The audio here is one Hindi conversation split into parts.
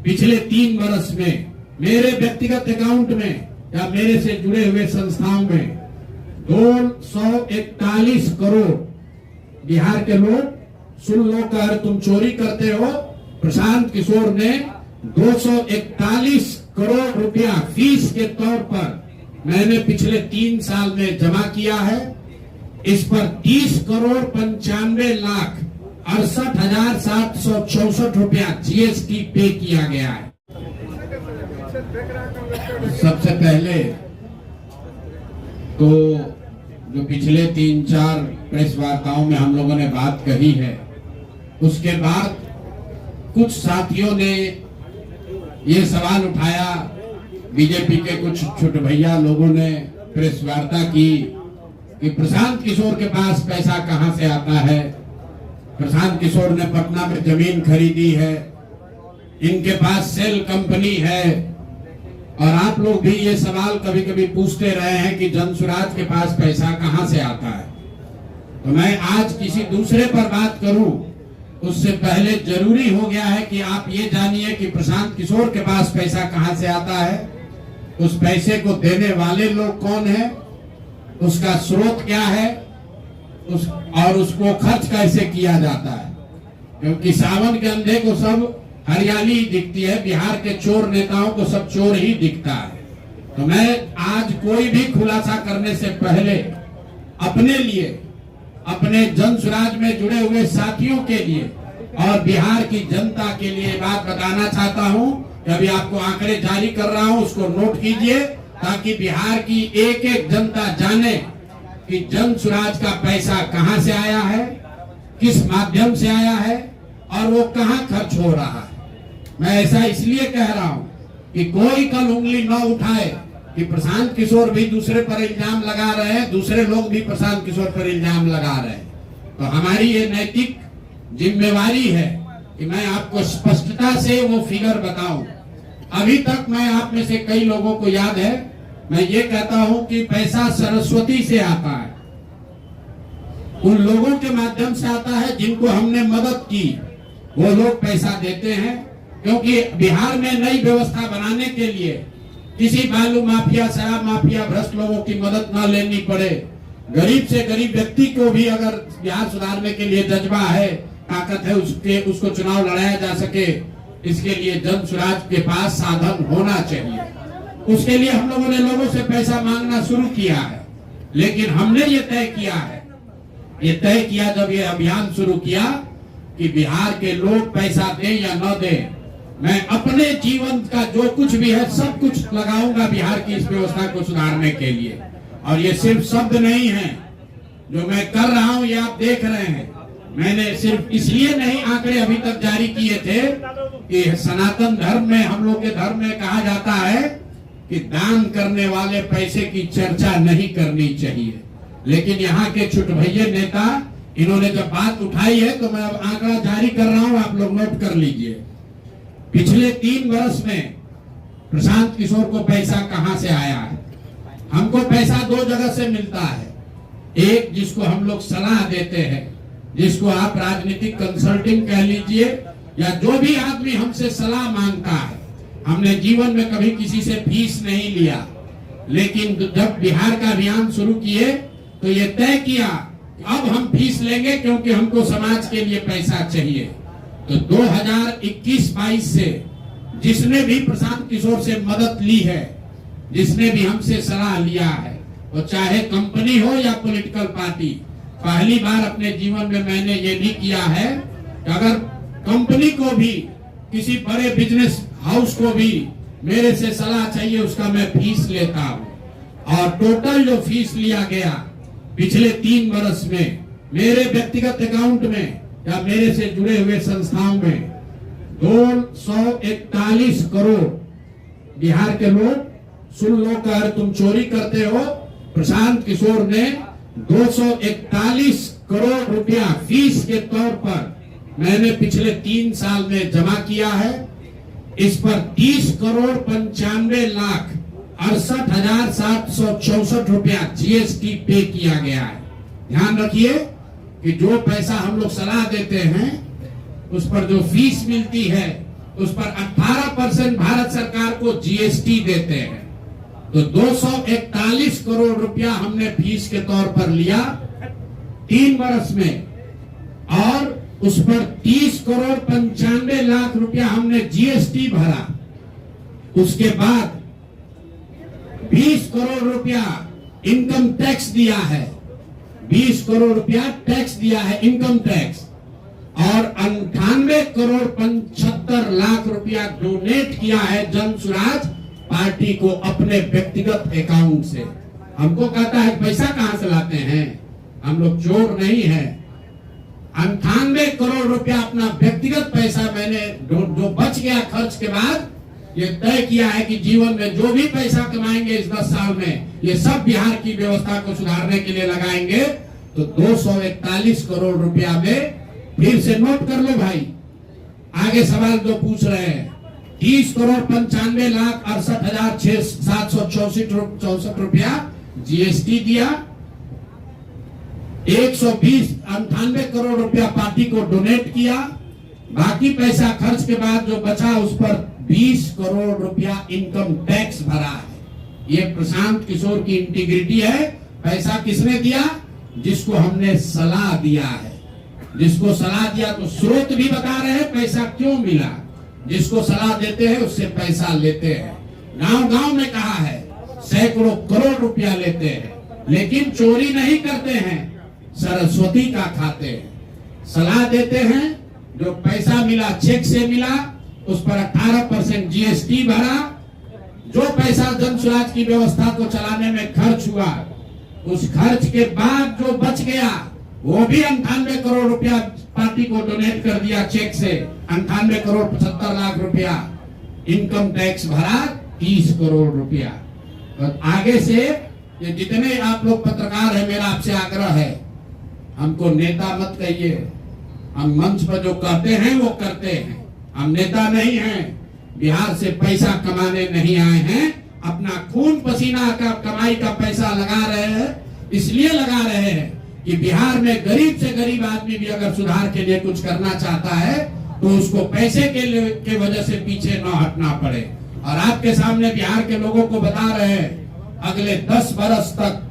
पिछले 3 वर्ष में मेरे व्यक्तिगत अकाउंट में या मेरे से जुड़े हुए संस्थाओं में 241 करोड़ बिहार के लोग सुन लो कर तुम चोरी करते हो। प्रशांत किशोर ने 241 करोड़ रुपया फीस के तौर पर मैंने पिछले 3 साल में जमा किया है। इस पर 30 करोड़ 95 लाख 68,764 रुपया जीएसटी पे किया गया है। सबसे पहले तो जो पिछले 3-4 प्रेस वार्ताओं में हम लोगों ने बात कही है, उसके बाद कुछ साथियों ने ये सवाल उठाया, बीजेपी के कुछ छोटे भैया लोगों ने प्रेस वार्ता की कि प्रशांत किशोर के पास पैसा कहां से आता है। प्रशांत किशोर ने पटना में जमीन खरीदी है, इनके पास सेल कंपनी है। और आप लोग भी ये सवाल कभी कभी पूछते रहे हैं कि जनसुराज के पास पैसा कहां से आता है। तो मैं आज किसी दूसरे पर बात करूं उससे पहले जरूरी हो गया है कि आप ये जानिए कि प्रशांत किशोर के पास पैसा कहां से आता है, उस पैसे को देने वाले लोग कौन है, उसका स्रोत क्या है, और उसको खर्च कैसे किया जाता है। क्योंकि सावन के अंधे को सब हरियाली दिखती है, बिहार के चोर नेताओं को सब चोर ही दिखता है। तो मैं आज कोई भी खुलासा करने से पहले अपने लिए, अपने जनसुराज में जुड़े हुए साथियों के लिए और बिहार की जनता के लिए बात बताना चाहता हूं कि अभी आपको आंकड़े जारी कर रहा हूं, उसको नोट कीजिए ताकि बिहार की एक एक जनता जाने कि जनसुराज का पैसा कहां से आया है, किस माध्यम से आया है और वो कहां खर्च हो रहा है। मैं ऐसा इसलिए कह रहा हूं कि कोई कल उंगली न उठाए कि प्रशांत किशोर भी दूसरे पर इल्जाम लगा रहे हैं, दूसरे लोग भी प्रशांत किशोर पर इल्जाम लगा रहे हैं। तो हमारी ये नैतिक जिम्मेवारी है कि मैं आपको स्पष्टता से वो फिगर बताऊं। अभी तक मैं आप में से कई लोगों को याद है, मैं ये कहता हूं कि पैसा सरस्वती से आता है, उन लोगों के माध्यम से आता है जिनको हमने मदद की, वो लोग पैसा देते हैं। क्योंकि बिहार में नई व्यवस्था बनाने के लिए किसी बालू माफिया, शराब माफिया, भ्रष्ट लोगों की मदद न लेनी पड़े, गरीब से गरीब व्यक्ति को भी अगर बिहार सुधारने के लिए जज्बा है, ताकत है, उसको चुनाव लड़ाया जा सके, इसके लिए जनसुराज के पास साधन होना चाहिए। उसके लिए हम लोगों ने लोगों से पैसा मांगना शुरू किया है। लेकिन हमने ये तय किया जब ये अभियान शुरू किया कि बिहार के लोग पैसा दें या न दें, मैं अपने जीवन का जो कुछ भी है सब कुछ लगाऊंगा बिहार की इस व्यवस्था को सुधारने के लिए। और ये सिर्फ शब्द नहीं है जो मैं कर रहा हूं, ये आप देख रहे हैं। मैंने सिर्फ इसलिए नहीं आंकड़े अभी तक जारी किए थे कि सनातन धर्म में, हम लोग के धर्म में कहा जाता है कि दान करने वाले पैसे की चर्चा नहीं करनी चाहिए। लेकिन यहाँ के छुटभैये नेता, इन्होंने जब बात उठाई है तो मैं अब आंकड़ा जारी कर रहा हूं, आप लोग नोट कर लीजिए। पिछले 3 वर्ष में प्रशांत किशोर को पैसा कहां से आया है। हमको पैसा 2 जगह से मिलता है। एक, जिसको हम लोग सलाह देते हैं, जिसको आप राजनीतिक कंसल्टिंग कह लीजिए, या जो भी आदमी हमसे सलाह मांगता है। हमने जीवन में कभी किसी से फीस नहीं लिया, लेकिन जब बिहार का अभियान शुरू किए तो ये तय किया कि अब हम फीस लेंगे क्योंकि हमको समाज के लिए पैसा चाहिए। तो 2021-22 से जिसने भी प्रशांत किशोर से मदद ली है, जिसने भी हमसे सलाह लिया है, वो चाहे कंपनी हो या पॉलिटिकल पार्टी, पहली बार अपने जीवन में मैंने ये भी किया है कि अगर कंपनी को भी, किसी बड़े बिजनेस हाउस को भी मेरे से सलाह चाहिए, उसका मैं फीस लेता हूं। और टोटल जो फीस लिया गया पिछले 3 वर्ष में मेरे व्यक्तिगत अकाउंट में या मेरे से जुड़े हुए संस्थाओं में 241 करोड़ बिहार के लोग सुन लो कर तुम चोरी करते हो। प्रशांत किशोर ने 241 करोड़ रुपया फीस के तौर पर मैंने पिछले 3 साल में जमा किया है। इस पर 30 करोड़ 95 लाख 68,764 रुपया जीएसटी पे किया गया है। ध्यान रखिए कि जो पैसा हम लोग सलाह देते हैं, उस पर जो फीस मिलती है, उस पर 18% भारत सरकार को जीएसटी देते हैं। तो 241 करोड़ रुपया हमने फीस के तौर पर लिया 3 वर्ष में, और उस पर 30 करोड़ 95 लाख रुपया हमने जीएसटी भरा। उसके बाद 20 करोड़ रुपया इनकम टैक्स दिया है, 20 करोड़ रुपया टैक्स दिया है, इनकम टैक्स, और 98 करोड़ 75 लाख रुपया डोनेट किया है जन स्वराज पार्टी को अपने व्यक्तिगत अकाउंट से। हमको कहता है पैसा कहां से लाते हैं, हम लोग चोर नहीं है। 98 करोड़ रुपया अपना व्यक्तिगत पैसा मैंने जो बच गया खर्च के बाद ये तय किया है कि जीवन में जो भी पैसा कमाएंगे इस 10 साल में ये सब बिहार की व्यवस्था को सुधारने के लिए लगाएंगे। तो 241 करोड़ रुपया में फिर से नोट कर लो भाई, आगे सवाल जो पूछ रहे हैं, 30 करोड़ 95 लाख 68,764 रुपया जीएसटी दिया, 198 करोड़ रुपया पार्टी को डोनेट किया, बाकी पैसा खर्च के बाद जो बचा उस पर 20 करोड़ रुपया इनकम टैक्स भरा है। ये प्रशांत किशोर की इंटीग्रिटी है। पैसा किसने दिया? जिसको हमने सलाह दिया है। जिसको सलाह दिया तो स्रोत भी बता रहे हैं पैसा क्यों मिला। जिसको सलाह देते हैं उससे पैसा लेते हैं। गांव गांव में कहा है सैकड़ों करोड़ रुपया लेते हैं, लेकिन चोरी नहीं करते हैं, सरस्वती का खाते हैं। सलाह देते हैं, जो पैसा मिला चेक से मिला उस पर 18% जीएसटी भरा, जो पैसा जन स्वराज की व्यवस्था को चलाने में खर्च हुआ उस खर्च के बाद जो बच गया वो भी 98 करोड़ रुपया पार्टी को डोनेट कर दिया चेक से, 98 करोड़ 75 लाख रुपया इनकम टैक्स भरा 30 करोड़ रुपया। और आगे से ये जितने आप लोग पत्रकार हैं, मेरा आपसे आग्रह है, हमको नेता मत कहिए। हम मंच पर जो कहते हैं वो करते हैं, हम नेता नहीं हैं। बिहार से पैसा कमाने नहीं आए हैं, अपना खून पसीना का कमाई का पैसा लगा रहे हैं। इसलिए लगा रहे हैं कि बिहार में गरीब से गरीब आदमी भी अगर सुधार के लिए कुछ करना चाहता है तो उसको पैसे के वजह से पीछे न हटना पड़े। और आपके सामने बिहार के लोगों को बता रहे हैं, अगले 10 बरस तक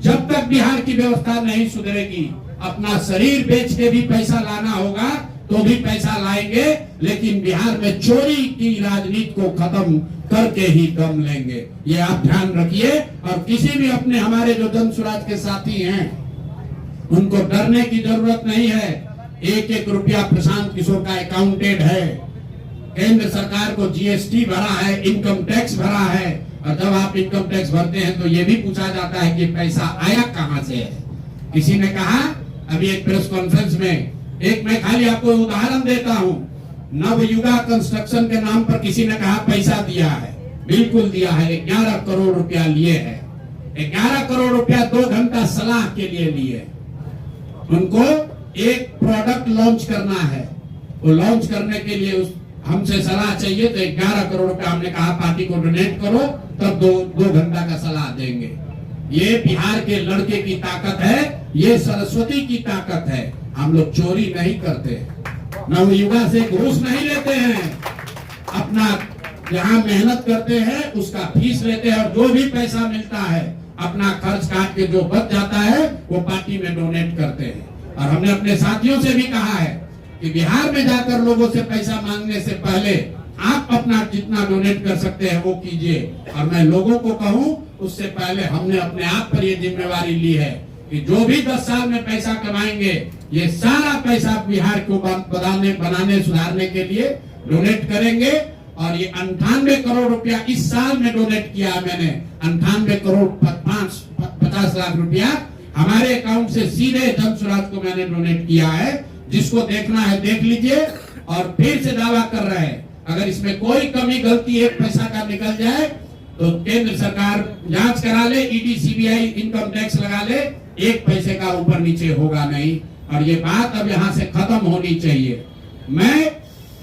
जब तक बिहार की व्यवस्था नहीं सुधरेगी, अपना शरीर बेच के भी पैसा लाना होगा तो भी पैसा लाएंगे, लेकिन बिहार में चोरी की राजनीति को खत्म करके ही दम लेंगे। ये आप ध्यान रखिए। और किसी भी अपने हमारे जो जन स्वराज के साथी हैं उनको डरने की जरूरत नहीं है। 1-1 रुपया प्रशांत किशोर का अकाउंटेड है। केंद्र सरकार को जीएसटी भरा है, इनकम टैक्स भरा है, और जब आप इनकम टैक्स भरते हैं तो ये भी पूछा जाता है कि पैसा आया कहां से है। किसी ने कहा अभी एक प्रेस कॉन्फ्रेंस में, एक मैं खाली आपको उदाहरण देता हूं, नवयुगा कंस्ट्रक्शन के नाम पर किसी ने कहा पैसा दिया है। बिल्कुल दिया है, 11 करोड़ रुपया लिए है। 11 करोड़ रुपया 2 घंटा सलाह के लिए लिए। उनको एक प्रोडक्ट लॉन्च करना है, वो लॉन्च करने के लिए हमसे सलाह चाहिए, तो 11 करोड़ रुपया हमने कहा पार्टी को डोनेट करो, तब 2 घंटा का सलाह देंगे। ये बिहार के लड़के की ताकत है, ये सरस्वती की ताकत है। हम लोग चोरी नहीं करते, नवयुगा से घूस नहीं लेते हैं, अपना जहां मेहनत करते हैं उसका फीस लेते हैं, और जो भी पैसा मिलता है अपना खर्च काट के जो बच जाता है वो पार्टी में डोनेट करते हैं। और हमने अपने साथियों से भी कहा है कि बिहार में जाकर लोगों से पैसा मांगने से पहले आप अपना जितना डोनेट कर सकते हैं वो कीजिए। और मैं लोगों को कहूं, उससे पहले हमने अपने आप पर ये जिम्मेवारी ली है कि जो भी 10 साल में पैसा कमाएंगे ये सारा पैसा बिहार को बनाने सुधारने के लिए डोनेट करेंगे। और ये 98 करोड़ रुपया इस साल में डोनेट किया मैंने, 98 करोड़ 50 लाख रुपया हमारे अकाउंट से सीधे जन स्वराज को मैंने डोनेट किया है। जिसको देखना है देख लीजिए। और फिर से दावा कर रहे हैं, अगर इसमें कोई कमी गलती एक पैसा का निकल जाए तो केंद्र सरकार जांच करा ले, ईडी सीबीआई इनकम टैक्स लगा ले, एक पैसे का ऊपर नीचे होगा नहीं। और ये बात अब यहाँ से खत्म होनी चाहिए।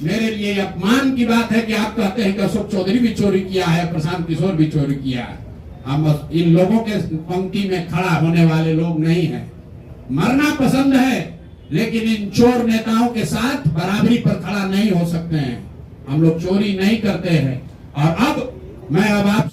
मेरे लिए अपमान की बात है कि आप कहते हैं कि अशोक चौधरी भी चोरी किया है, प्रशांत किशोर भी चोरी किया है। हम इन लोगों के पंक्ति में खड़ा होने वाले लोग नहीं हैं। मरना पसंद है, लेकिन इन चोर नेताओं के साथ बराबरी पर खड़ा नहीं हो सकते हैं। हम लोग चोरी नहीं करते हैं। और अब मैं आप